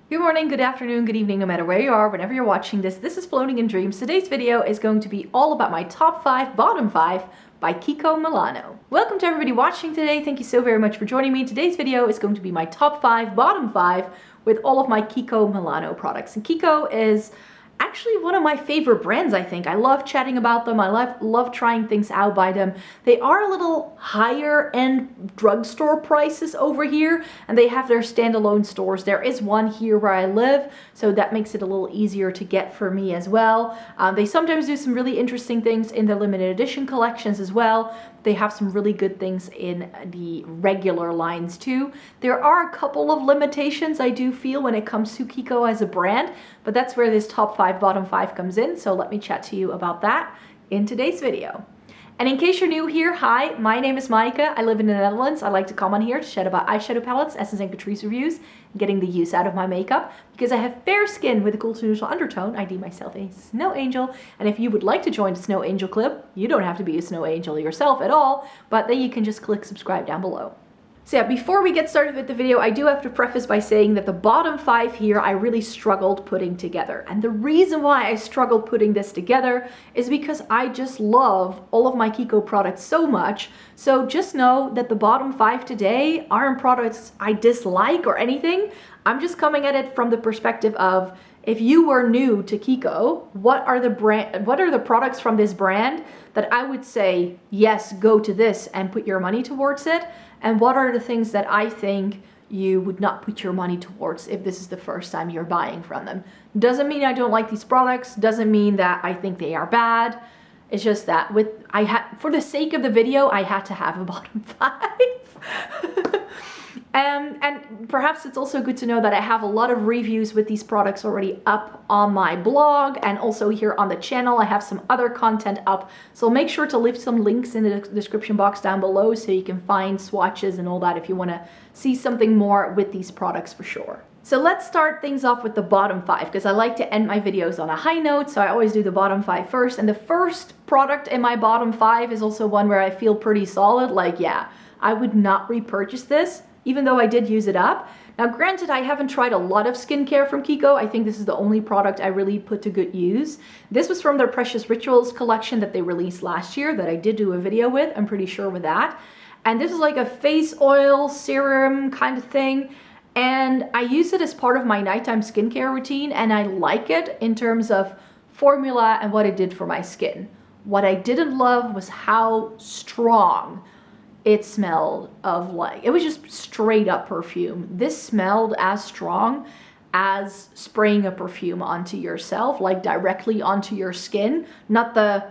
Good morning, good afternoon, good evening, no matter where you are, whenever you're watching this. This is Floating in Dreams. Today's video is going to be all about my top 5, bottom 5 by Kiko Milano. Welcome to everybody watching today. Thank you so very much for joining me. Today's video is going to be my top 5, bottom 5 with all of my Kiko Milano products. And Kiko is actually one of my favorite brands, I think. I love chatting about them. I love trying things out by them. They are a little higher end drugstore prices over here, and they have their standalone stores. There is one here where I live, so that makes it a little easier to get for me as well. They sometimes do some really interesting things in the limited edition collections as well. They have some really good things in the regular lines too. There are a couple of limitations I do feel when it comes to Kiko as a brand, but that's where this top 5, bottom 5 comes in. So let me chat to you about that in today's video. And in case you're new here, hi, my name is Maaike. I live in the Netherlands. I like to come on here to chat about eyeshadow palettes, Essence and Catrice reviews, and getting the use out of my makeup. Because I have fair skin with a cool to neutral undertone, I deem myself a snow angel. And if you would like to join the Snow Angel Club, you don't have to be a snow angel yourself at all, but then you can just click subscribe down below. So yeah, before we get started with the video, I do have to preface by saying that the bottom 5 here I really struggled putting together. And the reason why I struggled putting this together is because I just love all of my Kiko products so much. So just know that the bottom 5 today aren't products I dislike or anything. I'm just coming at it from the perspective of, if you were new to Kiko, what are the products from this brand that I would say, yes, go to this and put your money towards it? And what are the things that I think you would not put your money towards if this is the first time you're buying from them? Doesn't mean I don't like these products, doesn't mean that I think they are bad. It's just that for the sake of the video, I had to have a bottom 5. And perhaps it's also good to know that I have a lot of reviews with these products already up on my blog, and also here on the channel I have some other content up. So make sure to leave some links in the description box down below so you can find swatches and all that if you want to see something more with these products for sure. So let's start things off with the bottom 5, because I like to end my videos on a high note, so I always do the bottom 5 first. And the first product in my bottom 5 is also one where I feel pretty solid. Like, yeah, I would not repurchase this, even though I did use it up. Now granted, I haven't tried a lot of skincare from Kiko. I think this is the only product I really put to good use. This was from their Precious Rituals collection that they released last year that I did do a video with, I'm pretty sure with that. And this is like a face oil serum kind of thing. And I use it as part of my nighttime skincare routine, and I like it in terms of formula and what it did for my skin. What I didn't love was how strong it smelled of. Like, it was just straight up perfume. This smelled as strong as spraying a perfume onto yourself, like directly onto your skin. Not the,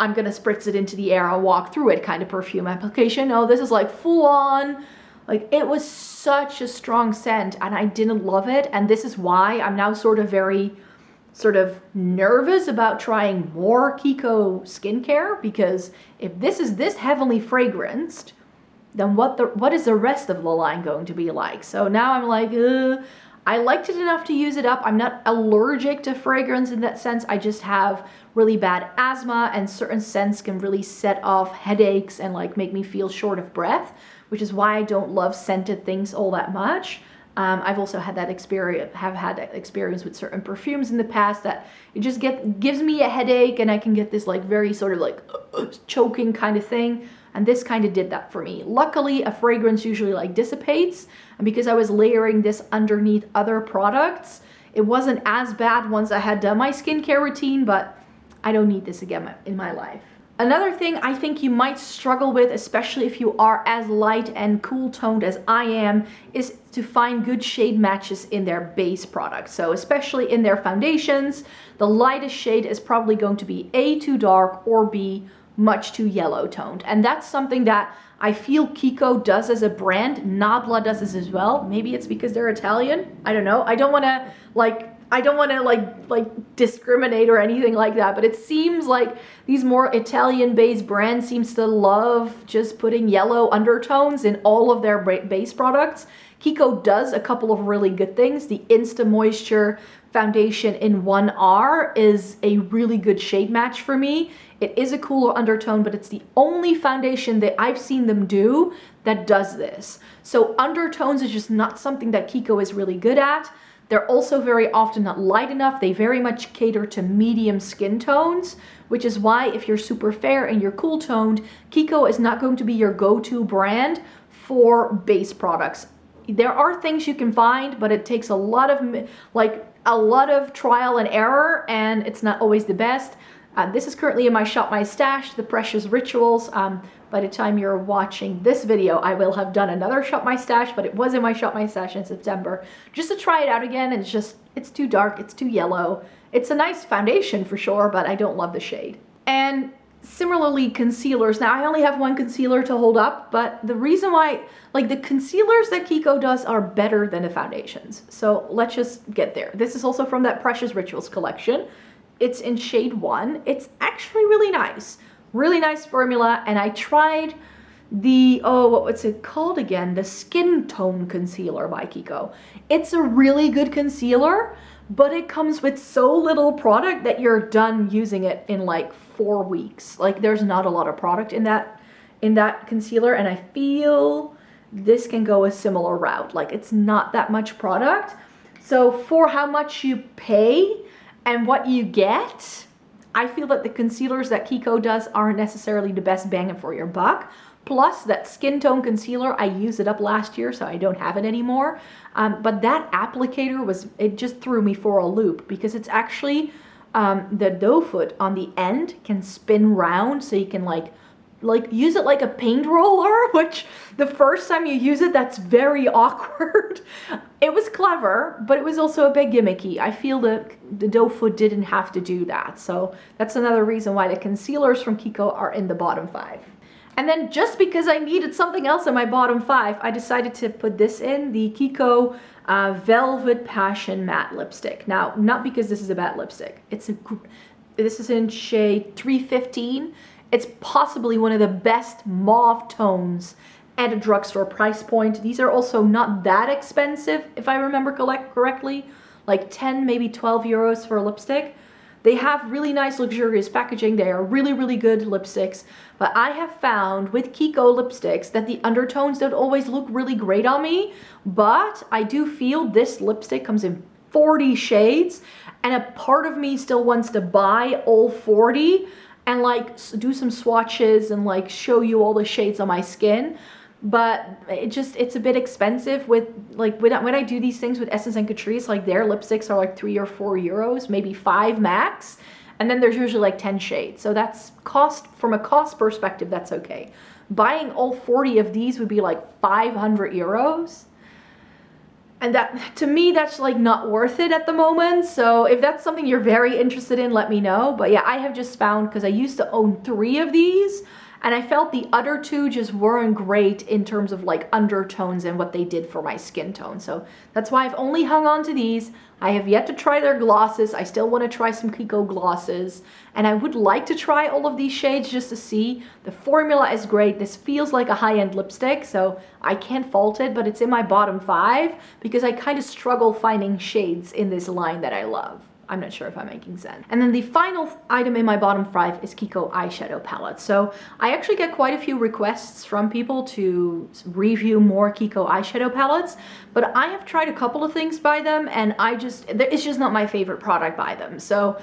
I'm gonna spritz it into the air and walk through it kind of perfume application. No, this is like full on. Like, it was such a strong scent and I didn't love it. And this is why I'm now sort of nervous about trying more Kiko skincare, because if this is this heavily fragranced, then what is the rest of the line going to be like? So now I'm like, I liked it enough to use it up. I'm not allergic to fragrance in that sense. I just have really bad asthma, and certain scents can really set off headaches and like make me feel short of breath, which is why I don't love scented things all that much. I've also had that experience with certain perfumes in the past that it just gives me a headache, and I can get this like very sort of like choking kind of thing. And this kind of did that for me. Luckily, a fragrance usually like dissipates, and because I was layering this underneath other products, it wasn't as bad once I had done my skincare routine, but I don't need this again in my life. Another thing I think you might struggle with, especially if you are as light and cool toned as I am, is to find good shade matches in their base products. So especially in their foundations, the lightest shade is probably going to be A, too dark, or B, much too yellow toned. And that's something that I feel Kiko does as a brand. Nabla does this as well. Maybe it's because they're Italian. I don't know. I don't want to like discriminate or anything like that, but it seems like these more Italian-based brands seems to love just putting yellow undertones in all of their base products. Kiko does a couple of really good things. The Insta Moisture foundation in 1R is a really good shade match for me. It is a cooler undertone, but it's the only foundation that I've seen them do that does this. So undertones is just not something that Kiko is really good at. They're also very often not light enough. They very much cater to medium skin tones, which is why if you're super fair and you're cool toned, Kiko is not going to be your go-to brand for base products. There are things you can find, but it takes a lot of trial and error, and it's not always the best. This is currently in my Shop My Stash, the Precious Rituals. By the time you're watching this video, I will have done another Shop My Stash, but it was in my Shop My Stash in September, just to try it out again. And it's too dark, it's too yellow. It's a nice foundation for sure, but I don't love the shade. And similarly, concealers. Now, I only have one concealer to hold up, but the reason why, like, the concealers that Kiko does are better than the foundations. So let's just get there. This is also from that Precious Rituals collection. It's in shade 1. It's actually really nice. Really nice formula, and I tried the, what's it called again? The Skin Tone Concealer by Kiko. It's a really good concealer, but it comes with so little product that you're done using it in like 4 weeks. Like, there's not a lot of product in that concealer, and I feel this can go a similar route. Like, it's not that much product. So for how much you pay and what you get, I feel that the concealers that Kiko does aren't necessarily the best bang for your buck. Plus, that Skin Tone Concealer, I used it up last year, so I don't have it anymore. But that applicator it just threw me for a loop, because it's actually, the doe foot on the end can spin round, so you can like use it like a paint roller, which the first time you use it, that's very awkward. It was clever, but it was also a bit gimmicky. I feel the doe foot didn't have to do that. So that's another reason why the concealers from Kiko are in the bottom 5. And then just because I needed something else in my bottom 5, I decided to put this in, the Kiko Velvet Passion Matte Lipstick. Now, not because this is a bad lipstick. This is in shade 315. It's possibly one of the best mauve tones at a drugstore price point. These are also not that expensive, if I remember correctly, like 10, maybe 12 euros for a lipstick. They have really nice luxurious packaging. They are really, really good lipsticks. But I have found with Kiko lipsticks that the undertones don't always look really great on me. But I do feel this lipstick comes in 40 shades, and a part of me still wants to buy all 40 and like do some swatches and like show you all the shades on my skin. But it's a bit expensive with like when I do these things with Essence and Catrice, like their lipsticks are like 3 or 4 euros, maybe 5 max, and then there's usually like 10 shades. So that's from a cost perspective, that's okay. Buying all 40 of these would be like 500 euros. And that, to me, that's like not worth it at the moment. So if that's something you're very interested in, let me know. But yeah, I have just found, because I used to own 3 of these, and I felt the other 2 just weren't great in terms of like undertones and what they did for my skin tone. So that's why I've only hung on to these. I have yet to try their glosses. I still want to try some Kiko glosses. And I would like to try all of these shades just to see. The formula is great. This feels like a high-end lipstick, so I can't fault it, but it's in my bottom 5 because I kind of struggle finding shades in this line that I love. I'm not sure if I'm making sense. And then the final item in my bottom 5 is Kiko eyeshadow palettes. So I actually get quite a few requests from people to review more Kiko eyeshadow palettes, but I have tried a couple of things by them, and it's just not my favorite product by them. So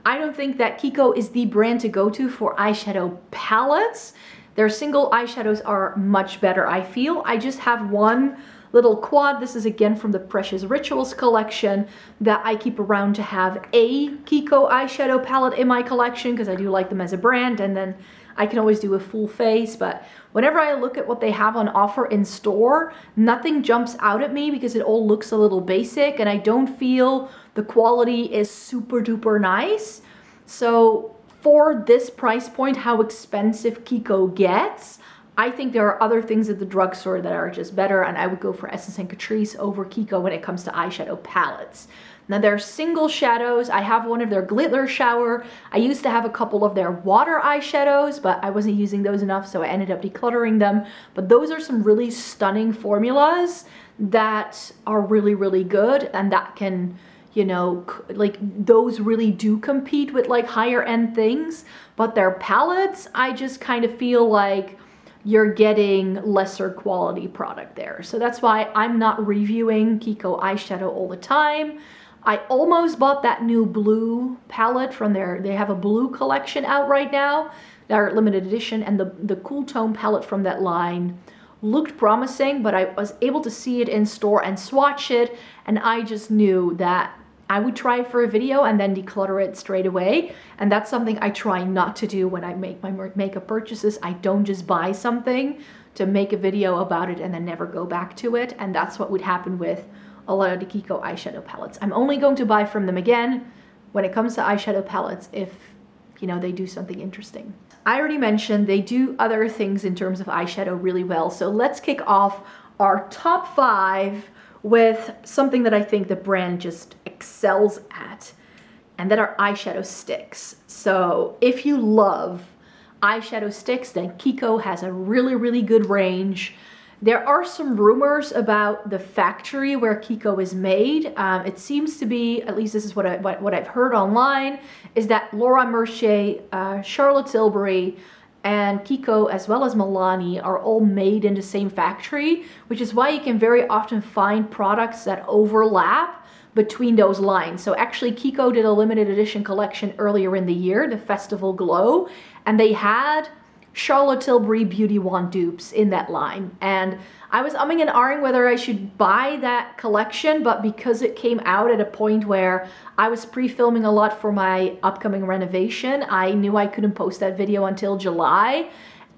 I don't think that Kiko is the brand to go to for eyeshadow palettes. Their single eyeshadows are much better, I feel. I just have one little quad. This is again from the Precious Rituals collection that I keep around to have a Kiko eyeshadow palette in my collection because I do like them as a brand, and then I can always do a full face. But whenever I look at what they have on offer in store, nothing jumps out at me because it all looks a little basic, and I don't feel the quality is super duper nice. So for this price point, how expensive Kiko gets, I think there are other things at the drugstore that are just better, and I would go for Essence and Catrice over Kiko when it comes to eyeshadow palettes. Now, they're single shadows. I have one of their glitter shower. I used to have a couple of their water eyeshadows, but I wasn't using those enough, so I ended up decluttering them. But those are some really stunning formulas that are really, really good, and that can, you know, like those really do compete with like higher end things. But their palettes, I just kind of feel like you're getting lesser quality product there. So that's why I'm not reviewing Kiko eyeshadow all the time. I almost bought that new blue palette from they have a blue collection out right now, their limited edition, and the cool tone palette from that line looked promising, but I was able to see it in store and swatch it, and I just knew that I would try it for a video and then declutter it straight away. And that's something I try not to do when I make my makeup purchases. I don't just buy something to make a video about it and then never go back to it. And that's what would happen with a lot of the Kiko eyeshadow palettes. I'm only going to buy from them again when it comes to eyeshadow palettes if, you know, they do something interesting. I already mentioned they do other things in terms of eyeshadow really well. So let's kick off our top 5 with something that I think the brand just excels at, and that are eyeshadow sticks. So if you love eyeshadow sticks, then Kiko has a really, really good range. There are some rumors about the factory where Kiko is made. It seems to be, at least this is what I've heard online, is that Laura Mercier, Charlotte Tilbury, and Kiko, as well as Milani, are all made in the same factory, which is why you can very often find products that overlap between those lines. So actually Kiko did a limited edition collection earlier in the year, the Festival Glow, and they had Charlotte Tilbury Beauty Wand dupes in that line. And I was umming and ahhing whether I should buy that collection, but because it came out at a point where I was pre-filming a lot for my upcoming renovation, I knew I couldn't post that video until July,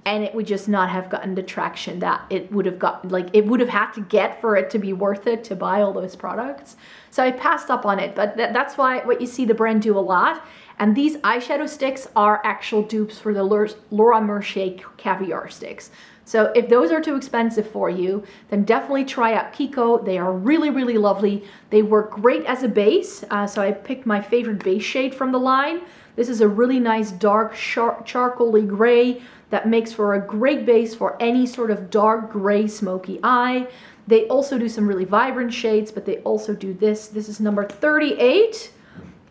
and it would just not have gotten the traction that it would have gotten, like it would have had to get for it to be worth it to buy all those products. So I passed up on it, but that's why what you see the brand do a lot. And these eyeshadow sticks are actual dupes for the Laura Mercier Caviar sticks. So if those are too expensive for you, then definitely try out Kiko. They are really, really lovely. They work great as a base. So I picked my favorite base shade from the line. This is a really nice dark charcoaly gray that makes for a great base for any sort of dark gray smoky eye. They also do some really vibrant shades, but they also do this. This is number 38.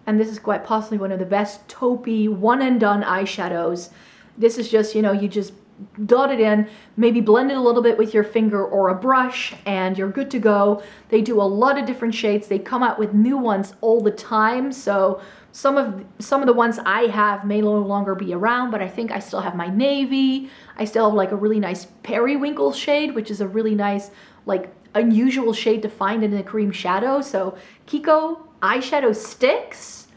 And this is quite possibly one of the best taupey one and done eyeshadows. This is just, you know, you just dot it in, maybe blend it a little bit with your finger or a brush, and you're good to go. They do a lot of different shades. They come out with new ones all the time. So some of the ones I have may no longer be around, but I think I still have my navy. I still have like a really nice periwinkle shade, which is a really nice, like unusual shade to find in a cream shadow. So Kiko eyeshadow sticks.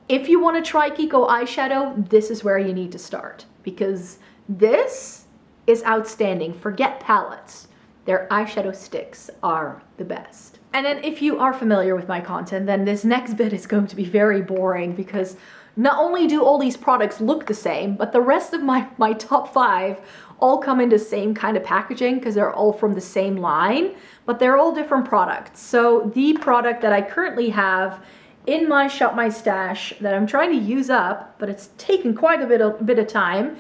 If you want to try Kiko eyeshadow, this is where you need to start, because this is outstanding. Forget palettes. Their eyeshadow sticks are the best. And then if you are familiar with my content, then this next bit is going to be very boring, because not only do all these products look the same, but the rest of my top 5 all come in the same kind of packaging because they're all from the same line, but they're all different products. So the product that I currently have in my Shop My Stash that I'm trying to use up, but it's taken quite a bit of time,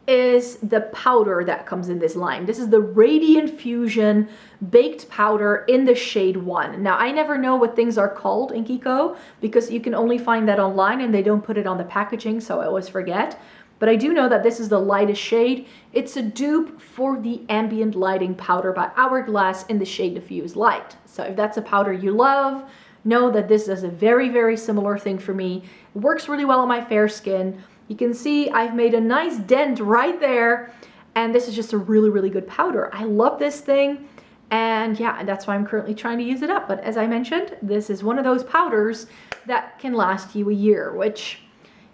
is the powder that comes in this line. This is the Radiant Fusion Baked Powder in the shade 1. Now, I never know what things are called in Kiko because you can only find that online and they don't put it on the packaging, so I always forget. But I do know that this is the lightest shade. It's a dupe for the Ambient Lighting Powder by Hourglass in the shade Diffuse Light. So if that's a powder you love, know that this does a very, very similar thing for me. It works really well on my fair skin. You can see I've made a nice dent right there, and this is just a really, really good powder. I love this thing, and yeah, and that's why I'm currently trying to use it up. But as I mentioned, this is one of those powders that can last you a year, which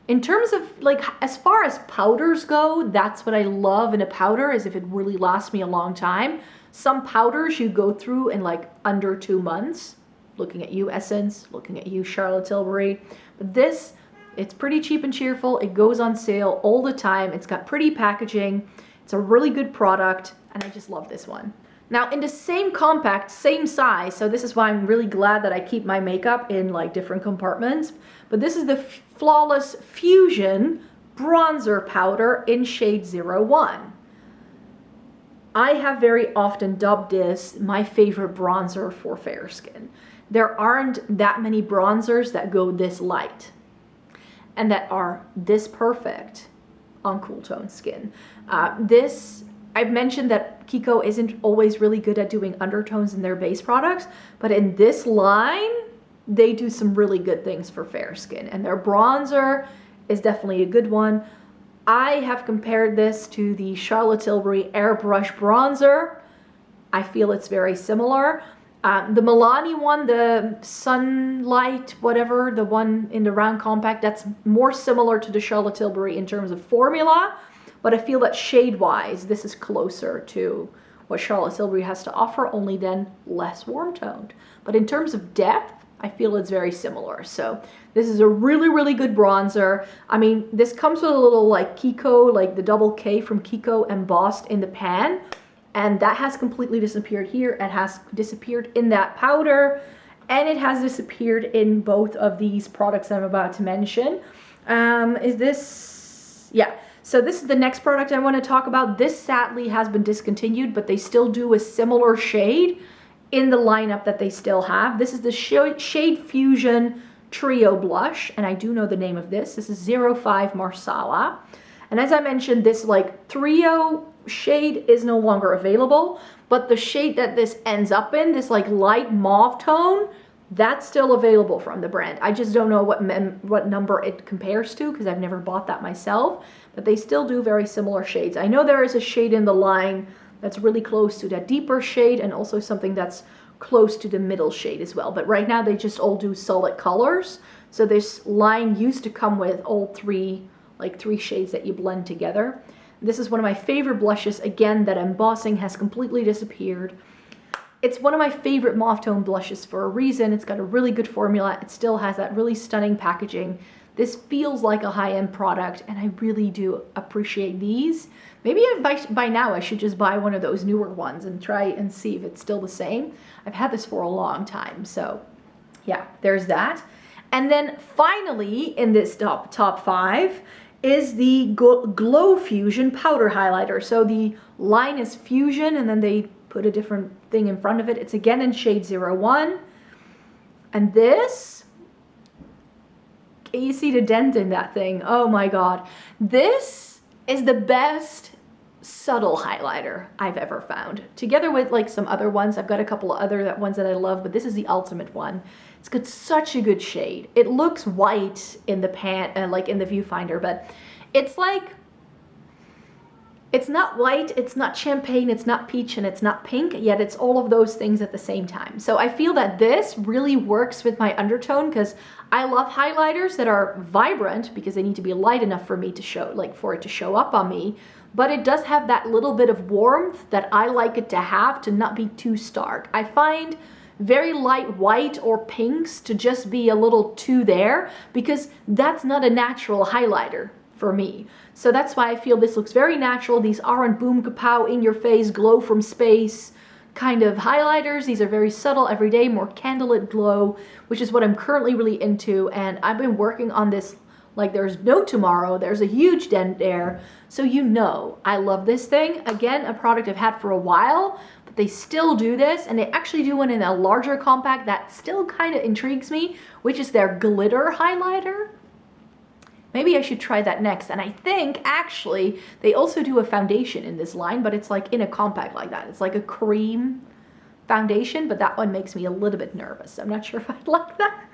in terms of like, as far as powders go, that's what I love in a powder, is if it really lasts me a long time. Some powders you go through in like under 2 months. Looking at you, Essence, looking at you, Charlotte Tilbury. But this, it's pretty cheap and cheerful. It goes on sale all the time. It's got pretty packaging. It's a really good product, and I just love this one. Now, in the same compact, same size, so this is why I'm really glad that I keep my makeup in like different compartments, but this is the Flawless Fusion Bronzer Powder in shade 01. I have very often dubbed this my favorite bronzer for fair skin. There aren't that many bronzers that go this light and that are this perfect on cool tone skin. This I've mentioned that Kiko isn't always really good at doing undertones in their base products, but in this line, they do some really good things for fair skin, and their bronzer is definitely a good one. I have compared this to the Charlotte Tilbury Airbrush Bronzer. I feel it's very similar. The Milani one, the Sunlight, whatever, the one in the round compact, that's more similar to the Charlotte Tilbury in terms of formula, but I feel that shade-wise, this is closer to what Charlotte Tilbury has to offer, only then less warm-toned. But in terms of depth, I feel it's very similar. So this is a really, really good bronzer. I mean, this comes with a little like Kiko, like the double K from Kiko embossed in the pan. And that has completely disappeared here. It has disappeared in that powder. And it has disappeared in both of these products I'm about to mention. Is this? Yeah. So this is the next product I want to talk about. This sadly has been discontinued, but they still do a similar shade in the lineup that they still have. This is the Shade Fusion Trio Blush, and I do know the name of this. This is 05 Marsala. And as I mentioned, this like trio shade is no longer available, but the shade that this ends up in, this like light mauve tone, that's still available from the brand. I just don't know what number it compares to because I've never bought that myself, but they still do very similar shades. I know there is a shade in the line that's really close to that deeper shade, and also something that's close to the middle shade as well. But right now they just all do solid colors. So this line used to come with all three shades that you blend together. This is one of my favorite blushes. Again, that embossing has completely disappeared. It's one of my favorite mauve tone blushes for a reason. It's got a really good formula. It still has that really stunning packaging. This feels like a high-end product, and I really do appreciate these. Maybe by now I should just buy one of those newer ones and try and see if it's still the same. I've had this for a long time, so yeah, there's that. And then finally in this top 5 is the Glow Fusion Powder Highlighter. So the line is Fusion, and then they put a different thing in front of it. It's again in shade 01. And this, can you see the dent in that thing? Oh my God. This is the best subtle highlighter I've ever found. Together with like some other ones. I've got a couple of other ones that I love, but this is the ultimate one. It's got such a good shade. It looks white in the pan, like in the viewfinder, but it's like, it's not white, it's not champagne, it's not peach, and it's not pink, yet it's all of those things at the same time. So I feel that this really works with my undertone, because I love highlighters that are vibrant because they need to be light enough for me to show, like for it to show up on me. But it does have that little bit of warmth that I like it to have, to not be too stark. I find very light white or pinks to just be a little too there, because that's not a natural highlighter for me. So that's why I feel this looks very natural. These aren't boom kapow, in your face, glow from space kind of highlighters. These are very subtle, everyday, more candlelit glow, which is what I'm currently really into. And I've been working on this like there's no tomorrow. There's a huge dent there. So you know I love this thing. Again, a product I've had for a while, but they still do this, and they actually do one in a larger compact that still kind of intrigues me, which is their glitter highlighter. Maybe I should try that next. And I think actually they also do a foundation in this line, but it's like in a compact like that. It's like a cream foundation, but that one makes me a little bit nervous. I'm not sure if I'd like that.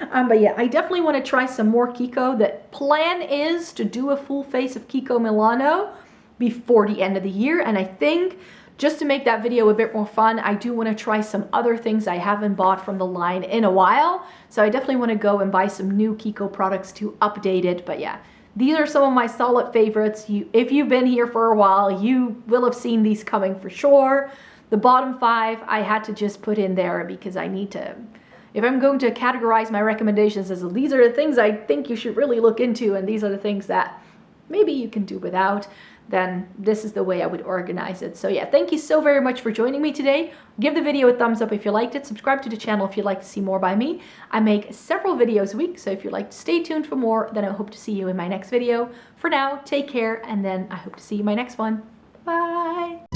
But yeah, I definitely want to try some more Kiko. The plan is to do a full face of Kiko Milano before the end of the year. And I think just to make that video a bit more fun, I do want to try some other things I haven't bought from the line in a while. So I definitely want to go and buy some new Kiko products to update it. But yeah, these are some of my solid favorites. If you've been here for a while, you will have seen these coming for sure. The bottom 5 I had to just put in there because I need to, if I'm going to categorize my recommendations as these are the things I think you should really look into, and these are the things that maybe you can do without, then this is the way I would organize it. So yeah, thank you so very much for joining me today. Give the video a thumbs up if you liked it. Subscribe to the channel if you'd like to see more by me. I make several videos a week, so if you'd like to stay tuned for more, then I hope to see you in my next video. For now, take care, and then I hope to see you in my next one. Bye!